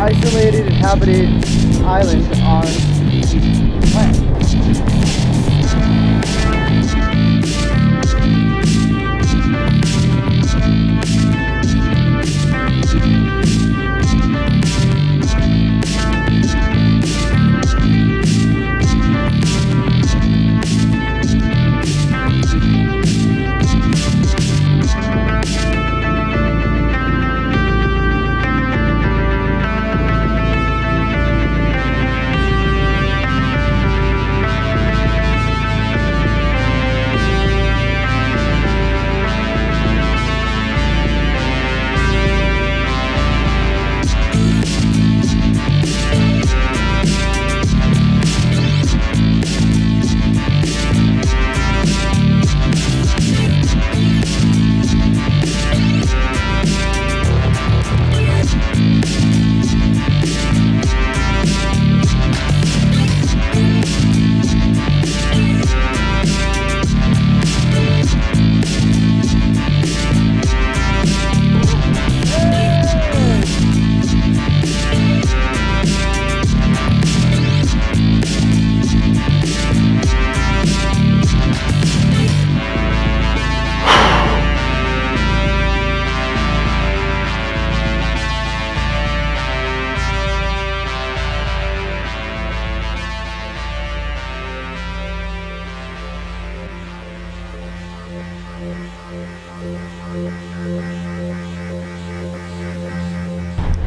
isolated, inhabited island on the planet.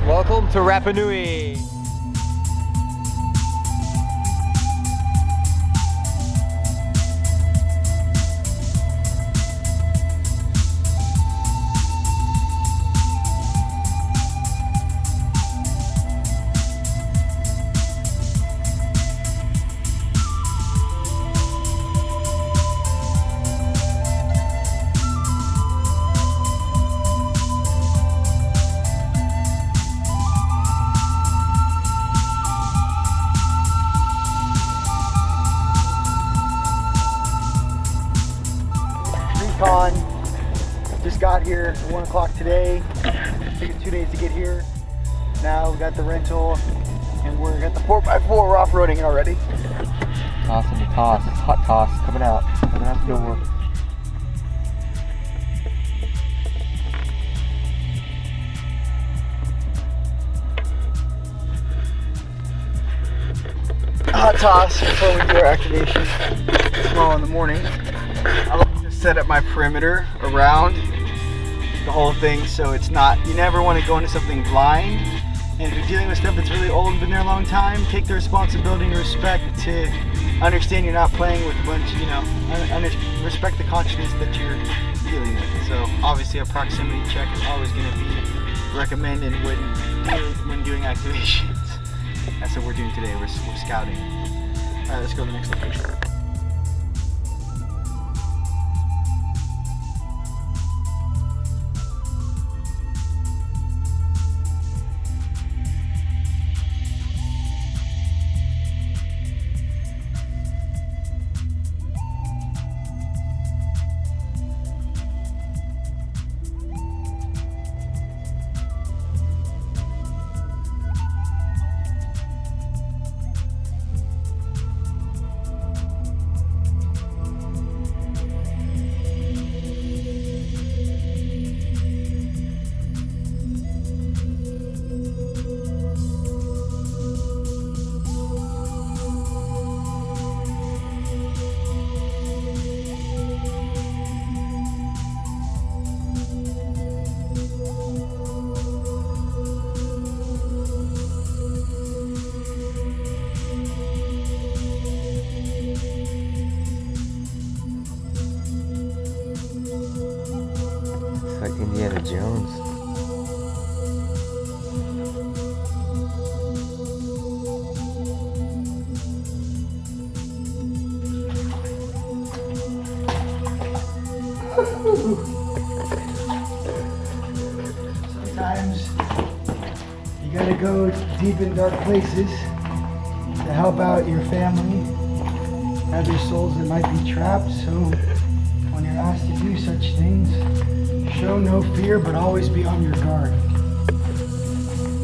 Welcome to Rapa Nui. Just got here at 1 o'clock today. Took it 2 days to get here. Now we got the rental and we're got the 4x4. We're off-roading it already. Tossing the toss. Hot toss coming out the door. Hot toss before we do our activation tomorrow in the morning. I like to set up my perimeter around the whole thing so it's not, you never want to go into something blind. And if you're dealing with stuff that's really old and been there a long time, take the responsibility and respect to understand you're not playing with a bunch, you know, respect the consciousness that you're dealing with. So obviously a proximity check is always going to be recommended when doing activations. That's what we're doing today, we're scouting. Alright, let's go to the next location. Like Indiana Jones. Sometimes you gotta go deep in dark places to help out your family, other souls that might be trapped. So when you're asked to do such things, show no fear, but always be on your guard.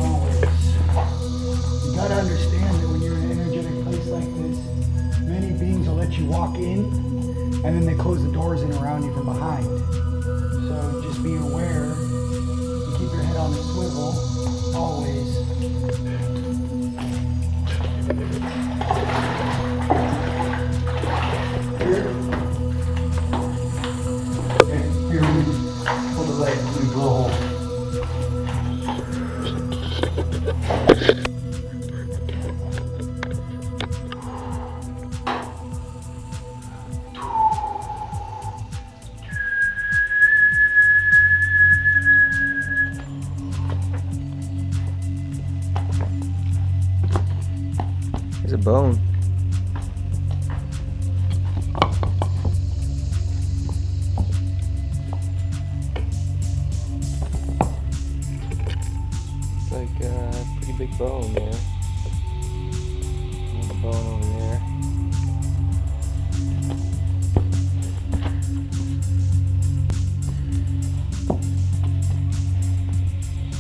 Always. gotta understand that when you're in an energetic place like this, many beings will let you walk in, and then they close the doors in around you from behind. So just be aware and keep your head on the swivel always. Here, pull the leg, let me blow a hole. There's a bone. It's like a pretty big bone there. Another bone over there.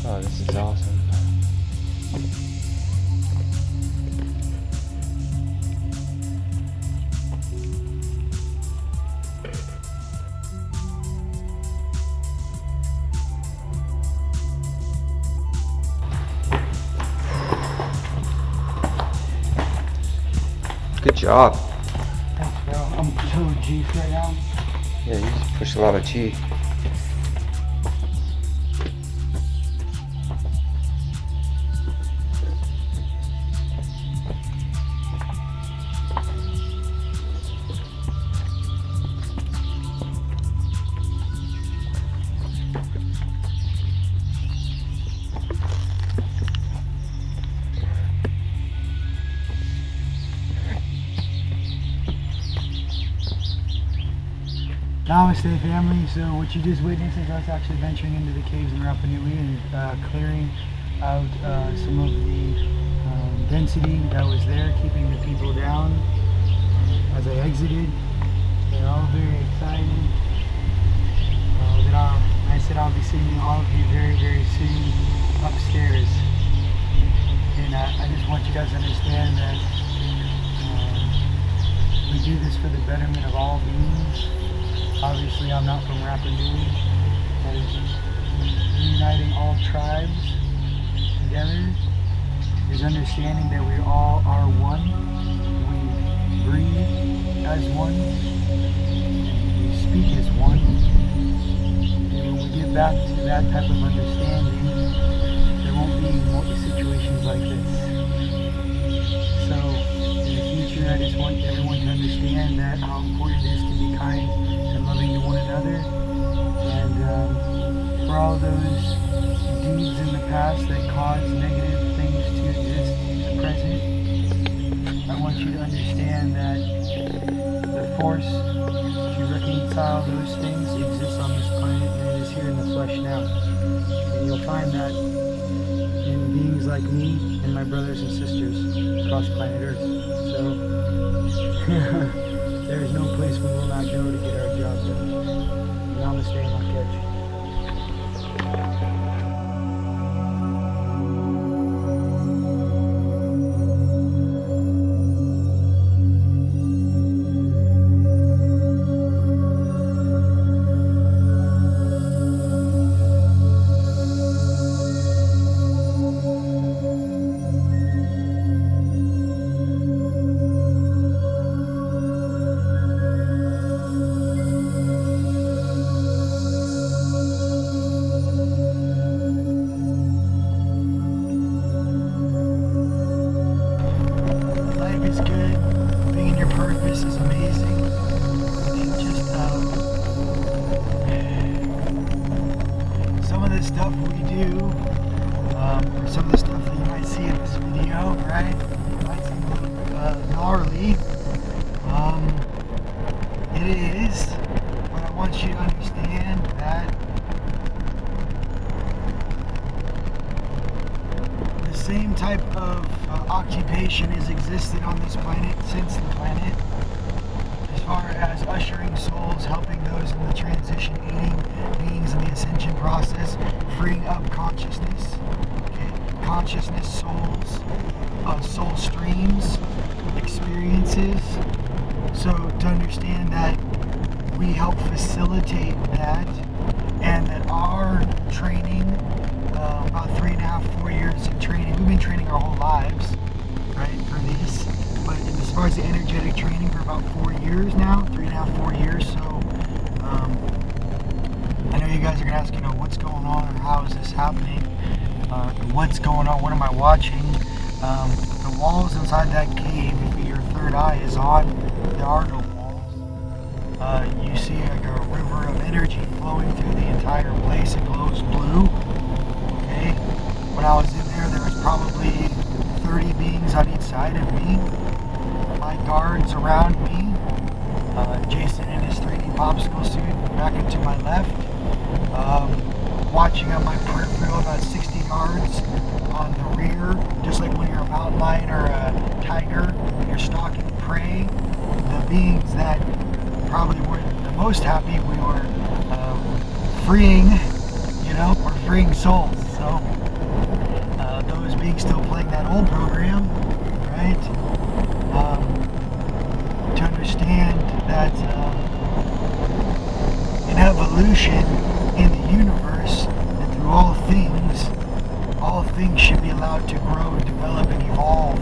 Oh, this is awesome. Good job. Thanks, bro. I'm so juiced right now. Yeah, you just pushed a lot of chi. Namaste, family. So what you just witnessed is us actually venturing into the caves in Rapa Nui and clearing out some of the density that was there, keeping the people down. As I exited, they're all very excited. I said I'll be seeing all of you very, very soon upstairs. And I just want you guys to understand that we do this for the betterment of all beings. Obviously, I'm not from Rapa Nui, but it's uniting all tribes together. There's understanding that we all are one. We breathe as one. We speak as one. And when we get back to that type of understanding, there won't be more situations like this. So, in the future, I just want everyone to understand that how important it is to be kind and loving to one another, and for all those deeds in the past that cause negative things to exist in the present, I want you to understand that the force to reconcile those things exists on this planet, and it is here in the flesh now. And you'll find that in beings like me and my brothers and sisters across planet Earth. So there is no place we will not go to get our job done. Namaste, my catch. Is good. Being in your purpose is amazing. It's just some of the stuff we do, or some of the stuff that you might see in this video, right? It might seem a little bit gnarly. It is, but I want you to understand that the same type of occupation has existed on this planet since the planet, as far as ushering souls, helping those in the transition, aiding beings in the ascension process, freeing up consciousness, okay? consciousness, souls, soul streams, experiences. So to understand that we help facilitate that, and that our training, about 3.5, 4 years in training, we've been training our whole lives, right, for these, but as far as the energetic training, for about 4 years now, 3.5, 4 years. So I know you guys are gonna ask, what's going on, or how is this happening, what's going on, what am I watching? The walls inside that cave, if your third eye is on, there are no walls. You see like a river of energy flowing through the entire place. It glows blue. Okay. When I was in there was probably 30 beings on each side of me. My guards around me. Jason in his 3D popsicle suit back into my left. Watching on my peripheral about 60 yards on the rear, just like when you're a mountain lion or a tiger, you're stalking prey. The beings that probably weren't the most happy, we were freeing, or freeing souls. So those beings still playing that old program, right? To understand that in evolution, in the universe, and through all things should be allowed to grow and develop and evolve.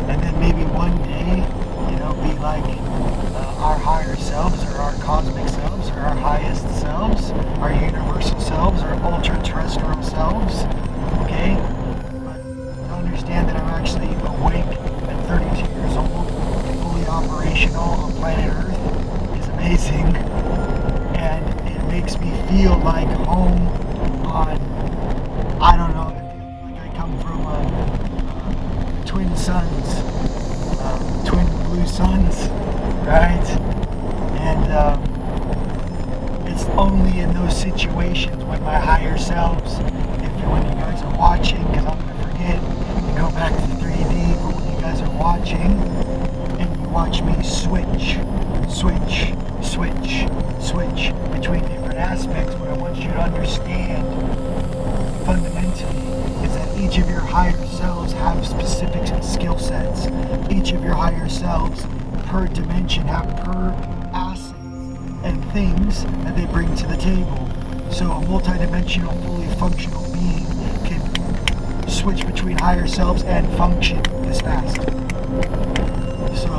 And then maybe one day, be like our higher selves, or our cosmic selves, or our highest selves, our universal selves, or ultra-terrestrial selves, okay? But to understand that I'm actually awake at 32 years old, fully operational on planet Earth is amazing, and it makes me feel like home on, I don't know, like I come from twin suns, twin blue suns, right? And it's only in those situations when my higher selves, when you guys are watching, because I'm going to forget to go back to 3D, but when you guys are watching and you watch me switch between different aspects, what I want you to understand fundamentally is that each of your higher selves have specific skill sets. Each of your higher selves per dimension have per assets and things that they bring to the table. So a multi-dimensional, fully functional being can switch between higher selves and function this fast. So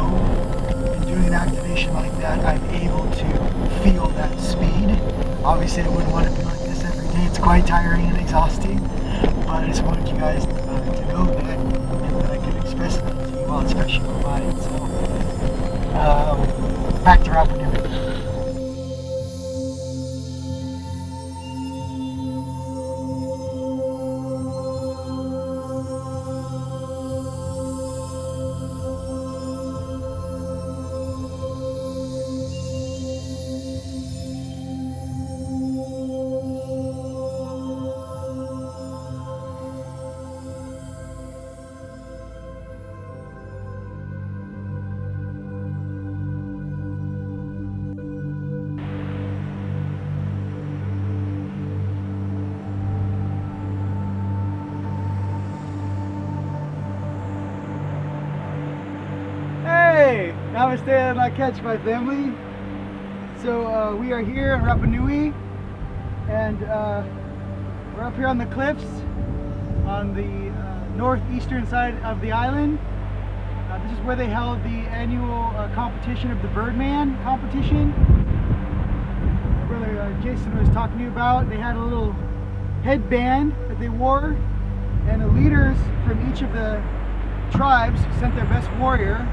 in doing an activation like that, I'm able to feel that speed. Obviously I wouldn't want to be like this every day. It's quite tiring and exhausting, but I just wanted you guys to know that, and that I can express it to you while it's fresh in my mind. So back to Rapa Nui. Hey, namaste and I catch my family. So we are here in Rapa Nui, and we're up here on the cliffs on the northeastern side of the island. This is where they held the annual competition of the Birdman competition. My brother Jason was talking to you about. They had a little headband that they wore, and the leaders from each of the tribes sent their best warrior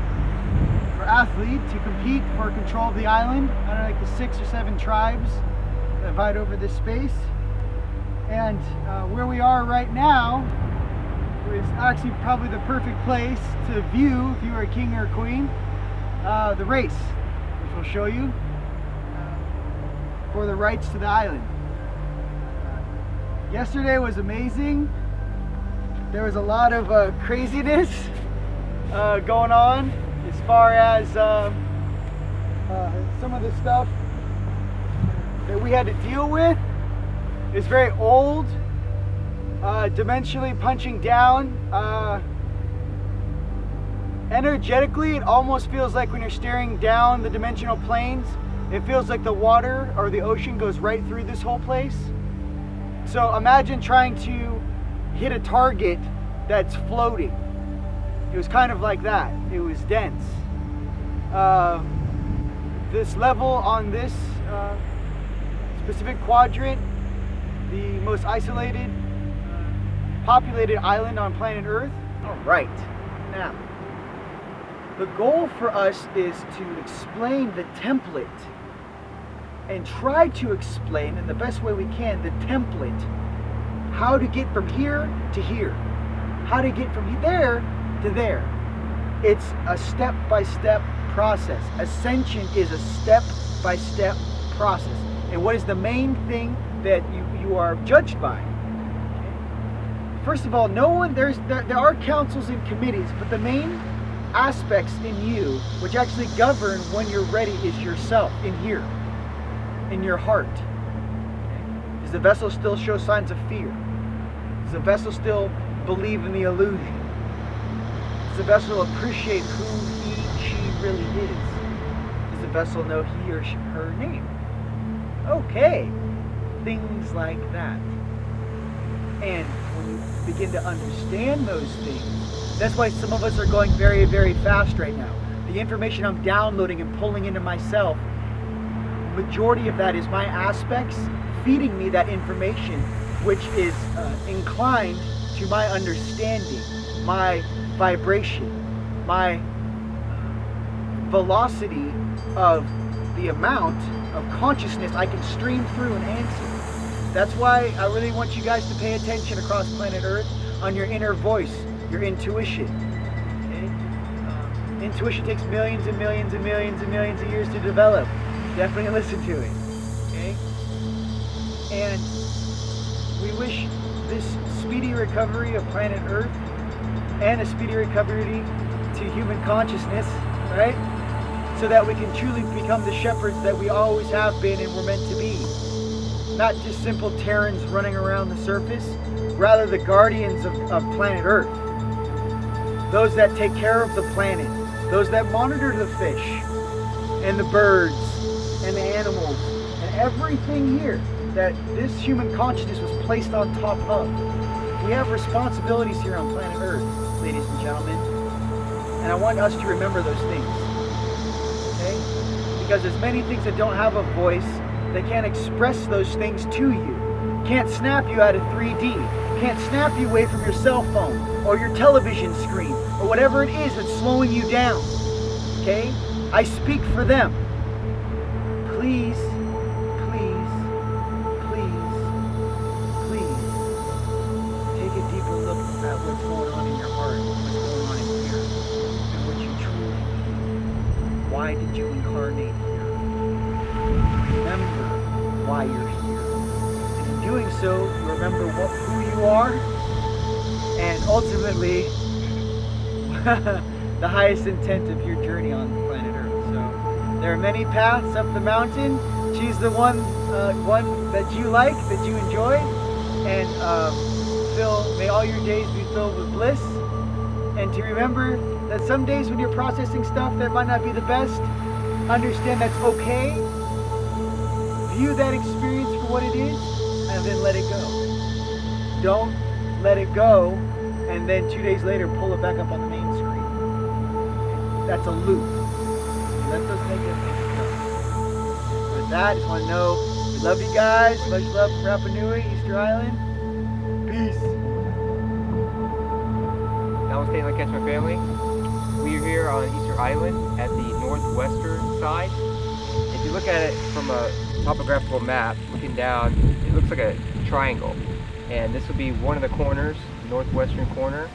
or athlete to compete for control of the island. I don't know, like the 6 or 7 tribes that fight over this space. And where we are right now is actually probably the perfect place to view, if you were a king or a queen, the race, which we'll show you, for the rights to the island. Yesterday was amazing. There was a lot of craziness going on as far as some of the stuff that we had to deal with. It's very old. dimensionally punching down. Energetically, it almost feels like when you're staring down the dimensional planes, it feels like the water or the ocean goes right through this whole place. So imagine trying to hit a target that's floating. It was kind of like that. It was dense. This level on this specific quadrant, the most isolated, populated island on planet Earth. All right, now, the goal for us is to explain the template and try to explain in the best way we can the template, how to get from here to here, how to get from there to there. It's a step-by-step process. Ascension is a step-by-step process. And what is the main thing that you are judged by? Okay. First of all, there are councils and committees, but the main aspects in you which actually govern when you're ready is yourself, in here, in your heart. Okay. Does the vessel still show signs of fear? Does the vessel still believe in the illusion? Does the vessel appreciate who he, she really is? Does the vessel know he or her name? Okay, things like that. And when you begin to understand those things, that's why some of us are going very, very fast right now. The information I'm downloading and pulling into myself, majority of that is my aspects feeding me that information, which is inclined to my understanding, my vibration, my velocity of the amount of consciousness I can stream through and answer. That's why I really want you guys to pay attention across planet Earth on your inner voice, your intuition. Okay? Intuition takes millions and millions and millions and millions of years to develop. Definitely listen to it. Okay? And we wish this speedy recovery of planet Earth and a speedy recovery to human consciousness, right? So that we can truly become the shepherds that we always have been and were meant to be. Not just simple Terrans running around the surface, rather the guardians of planet Earth. Those that take care of the planet, those that monitor the fish and the birds and the animals and everything here that this human consciousness was placed on top of. We have responsibilities here on planet Earth, ladies and gentlemen, and I want us to remember those things. Okay? Because there's many things that don't have a voice, they can't express those things to you. Can't snap you out of 3D. Can't snap you away from your cell phone or your television screen or whatever it is that's slowing you down. Okay? I speak for them. Please, please, please, please take a deeper look at what's going on in your heart, what's going on in here, and what you truly need. Why did you incarnate here? Remember why you're here. And in doing so, you remember who you are, and ultimately, the highest intent of your journey on planet Earth. So, there are many paths up the mountain. Choose the one that you like, that you enjoy, and may all your days be filled with bliss. And to remember that some days when you're processing stuff that might not be the best, understand that's okay. View that experience for what it is, and then let it go. Don't let it go, and then 2 days later pull it back up on the main screen. That's a loop. Let those negative things go. With that, I just want to know we love you guys. Much love from Rapa Nui, Easter Island. Peace. Namaste, like catch my family. We are here on Easter Island at the northwestern side. If you look at it from a topographical map, looking down, it looks like a triangle. And this will be one of the corners, northwestern corner.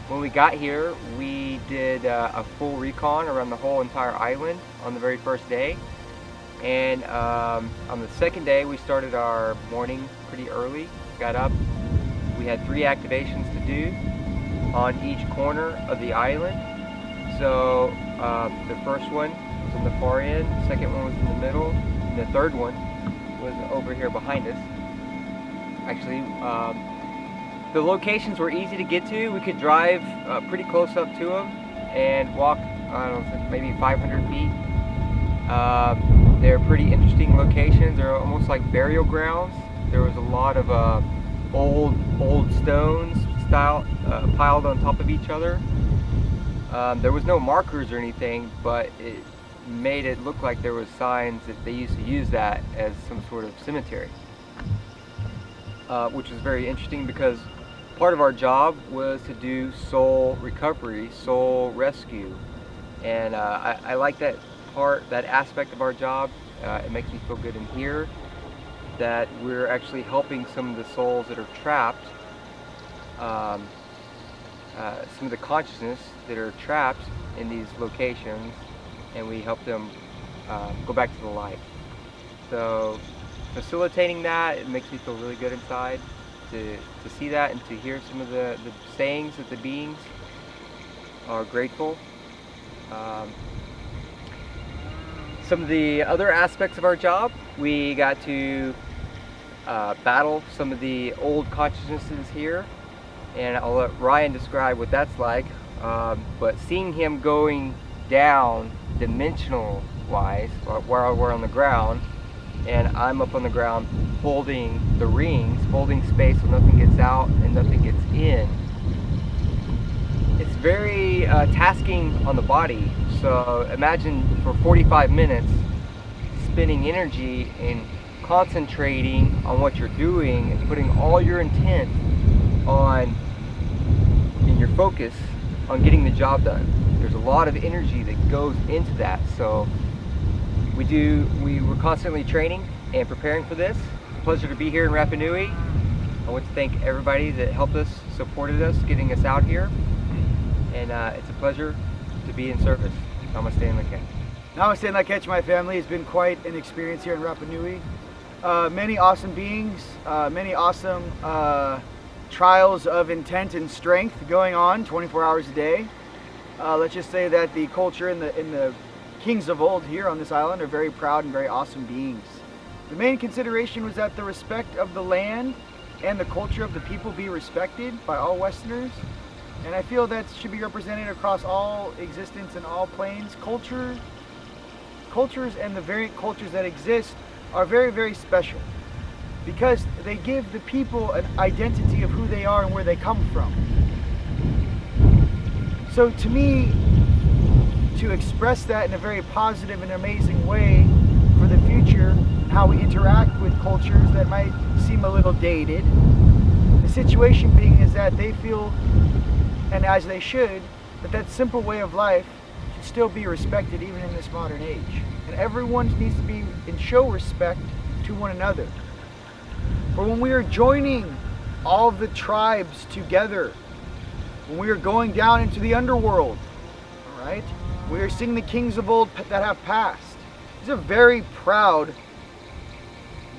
When we got here, we did a full recon around the whole entire island on the very first day. And on the second day, we started our morning pretty early, got up. We had 3 activations to do on each corner of the island. So the first one was in the far end, the second one was in the middle, and the third one was over here behind us. actually. The locations were easy to get to. We could drive pretty close up to them and walk, I don't know, maybe 500 feet. They're pretty interesting locations. They're almost like burial grounds. There was a lot of old stones piled on top of each other. There was no markers or anything, but it made it look like there was signs that they used to use that as some sort of cemetery, which was very interesting because part of our job was to do soul recovery, soul rescue, and I like that that aspect of our job. It makes me feel good in here that we're actually helping some of the souls that are trapped, some of the consciousness that are trapped in these locations, and we help them go back to the light. So facilitating that, it makes me feel really good inside to see that and to hear some of the sayings that the beings are grateful. Some of the other aspects of our job, we got to battle some of the old consciousnesses here, and I'll let Ryan describe what that's like, but seeing him going down dimensional wise while we're on the ground and I'm up on the ground holding the rings, holding space so nothing gets out and nothing gets in, it's very tasking on the body. So imagine for 45 minutes spending energy and concentrating on what you're doing and putting all your intent on and your focus on getting the job done. There's a lot of energy that goes into that. So we were constantly training and preparing for this. It's a pleasure to be here in Rapa Nui. I want to thank everybody that helped us, supported us, getting us out here. And it's a pleasure to be in service. Namaste and Lak'ech. Namaste and Lak'ech, my family. It's been quite an experience here in Rapa Nui. Many awesome beings, many awesome trials of intent and strength going on 24 hours a day. Let's just say that the culture and the kings of old here on this island are very proud and very awesome beings. The main consideration was that the respect of the land and the culture of the people be respected by all Westerners. And I feel that should be represented across all existence and all planes. Cultures and the variant cultures that exist are very, very special because they give the people an identity of who they are and where they come from. So to me, to express that in a very positive and amazing way for the future, how we interact with cultures that might seem a little dated, the situation being is that they feel, and as they should, that simple way of life should still be respected even in this modern age. And everyone needs to be and show respect to one another. For when we are joining all of the tribes together, when we are going down into the underworld, all right, we are seeing the kings of old that have passed. These are very proud,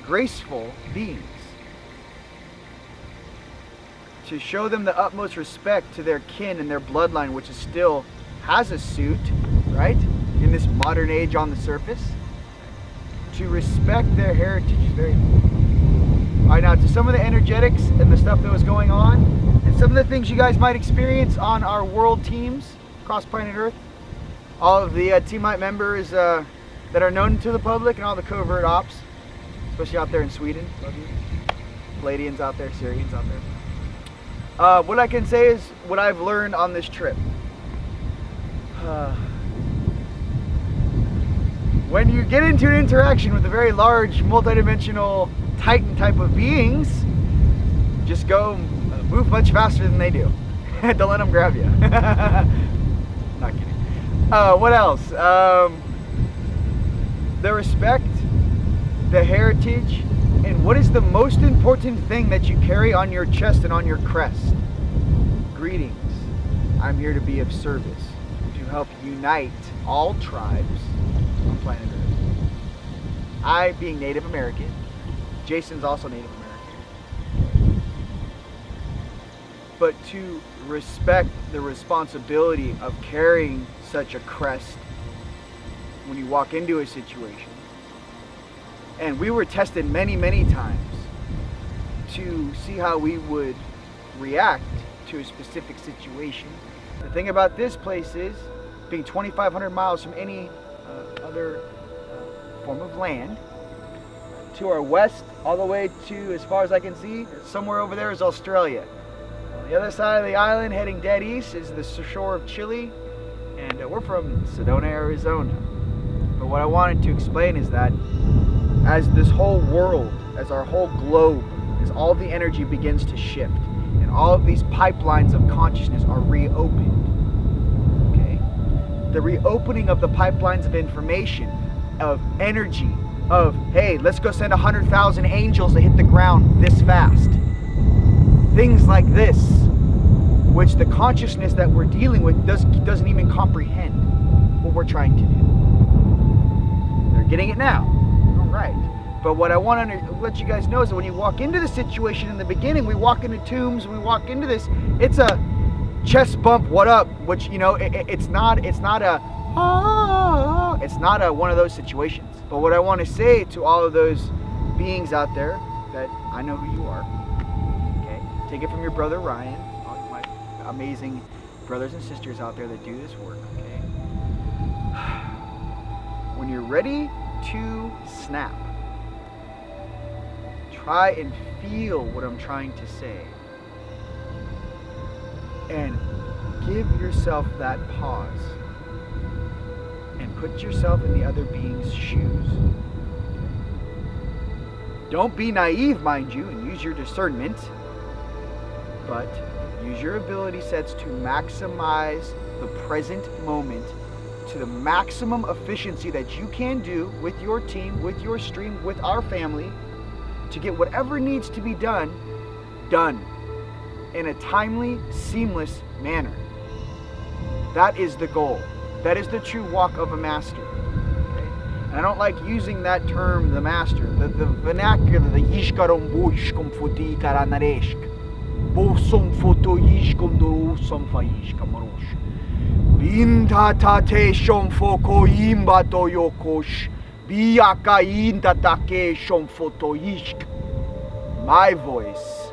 graceful beings. To show them the utmost respect to their kin and their bloodline, which is still has a suit, right, in this modern age on the surface. To respect their heritage is very important. All right, now to some of the energetics and the stuff that was going on, and some of the things you guys might experience on our world teams across planet Earth. All of the Teamite members that are known to the public and all the covert ops, especially out there in Sweden. Love you. Palladians out there, Syrians out there. What I can say is what I've learned on this trip. When you get into an interaction with a very large, multidimensional Titan type of beings, just go move much faster than they do. Don't let them grab you. Not kidding. What else? The respect, the heritage, and what is the most important thing that you carry on your chest and on your crest? Greetings. I'm here to be of service, to help unite all tribes on planet Earth. I, being Native American, Jason's also Native American, but to respect the responsibility of carrying such a crest when you walk into a situation. And we were tested many, many times to see how we would react to a specific situation. The thing about this place is, being 2,500 miles from any other form of land, to our west, all the way to, as far as I can see, somewhere over there is Australia. On the other side of the island, heading dead east, is the shore of Chile, and we're from Sedona, Arizona. But what I wanted to explain is that as this whole world, as our whole globe, as all the energy begins to shift, and all of these pipelines of consciousness are reopened, okay? The reopening of the pipelines of information, of energy, of, hey, let's go send 100,000 angels to hit the ground this fast. Things like this, which the consciousness that we're dealing with doesn't even comprehend what we're trying to do. They're getting it now. All right. But what I want to let you guys know is that when you walk into the situation in the beginning, we walk into tombs, we walk into this, it's a chest bump, what up, which, you know, it's not one of those situations. But what I want to say to all of those beings out there, that I know who you are, okay? Take it from your brother Ryan, all my amazing brothers and sisters out there that do this work, okay? When you're ready to snap, try and feel what I'm trying to say. And give yourself that pause. And put yourself in the other being's shoes. Don't be naive, mind you, and use your discernment, but use your ability sets to maximize the present moment to the maximum efficiency that you can do with your team, with your stream, with our family, to get whatever needs to be done in a timely, seamless manner. That is the goal. That is the true walk of a master. Okay? And I don't like using that term, the master, the vernacular, the yishkarom boishkom foti karanareshk. Bosom foto yishkom dorosam faishka marosh. Binta tate shom foko imbato yokosh. Biaka inta take shom foto yishk. My voice,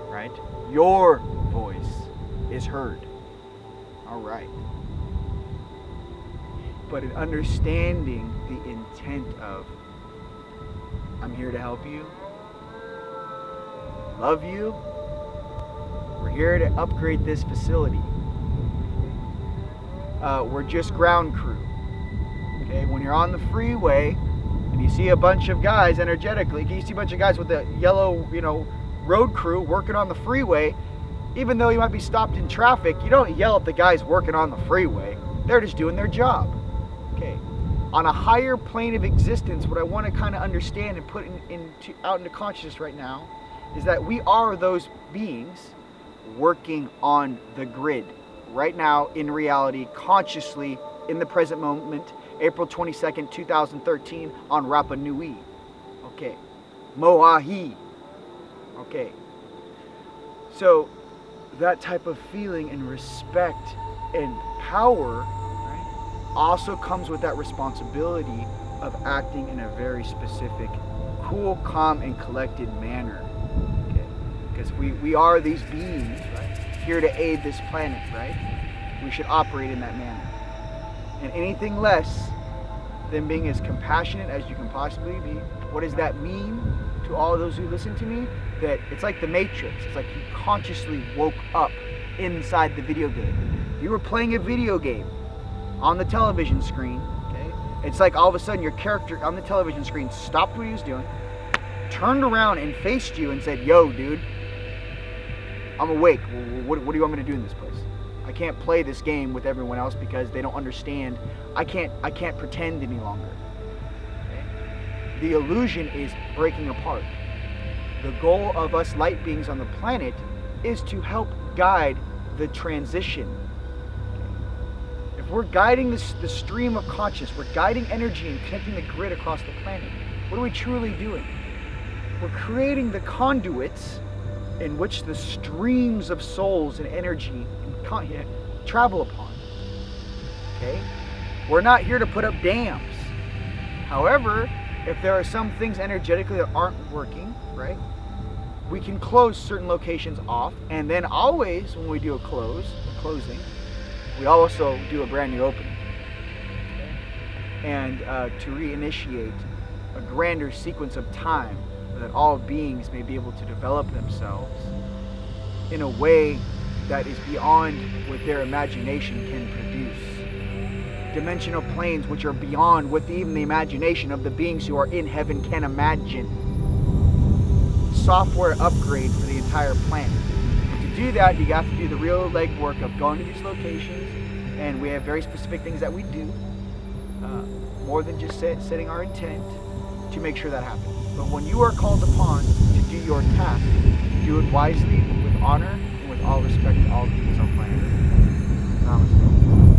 right? Your voice is heard. All right. But in understanding the intent of, I'm here to help you, love you, we're here to upgrade this facility. We're just ground crew. Okay, when you're on the freeway and you see a bunch of guys energetically, you see a bunch of guys with the yellow, road crew working on the freeway, even though you might be stopped in traffic, you don't yell at the guys working on the freeway. They're just doing their job. Okay, on a higher plane of existence, what I want to kind of understand and put out into consciousness right now is that we are those beings working on the grid right now in reality, consciously, in the present moment, April 22nd, 2013 on Rapa Nui. Okay, Moahi. Okay, so that type of feeling and respect and power also comes with that responsibility of acting in a very specific, cool, calm, and collected manner. Okay? Because we are these beings, right, here to aid this planet, right? We should operate in that manner. And anything less than being as compassionate as you can possibly be. What does that mean to all of those who listen to me? That it's like the Matrix. It's like you consciously woke up inside the video game. You were playing a video game on the television screen, okay? It's like all of a sudden your character on the television screen stopped what he was doing, turned around and faced you and said, yo, dude, I'm awake. What do you want me to do in this place? I can't play this game with everyone else because they don't understand. I can't pretend any longer. Okay? The illusion is breaking apart. The goal of us light beings on the planet is to help guide the transition. If we're guiding the stream of consciousness, we're guiding energy and connecting the grid across the planet, what are we truly doing? We're creating the conduits in which the streams of souls and energy travel upon. Okay? We're not here to put up dams. However, if there are some things energetically that aren't working, right? we can close certain locations off, and then always when we do a closing, we also do a brand new opening. And to reinitiate a grander sequence of time that all beings may be able to develop themselves in a way that is beyond what their imagination can produce. Dimensional planes which are beyond what even the imagination of the beings who are in heaven can imagine. Software upgrade for the entire planet. But to do that, you have to do the real legwork of going to these locations, and we have very specific things that we do, more than just setting our intent to make sure that happens. But when you are called upon to do your task, do it wisely, with honor, and with all respect to all beings on planet Earth. Namaste.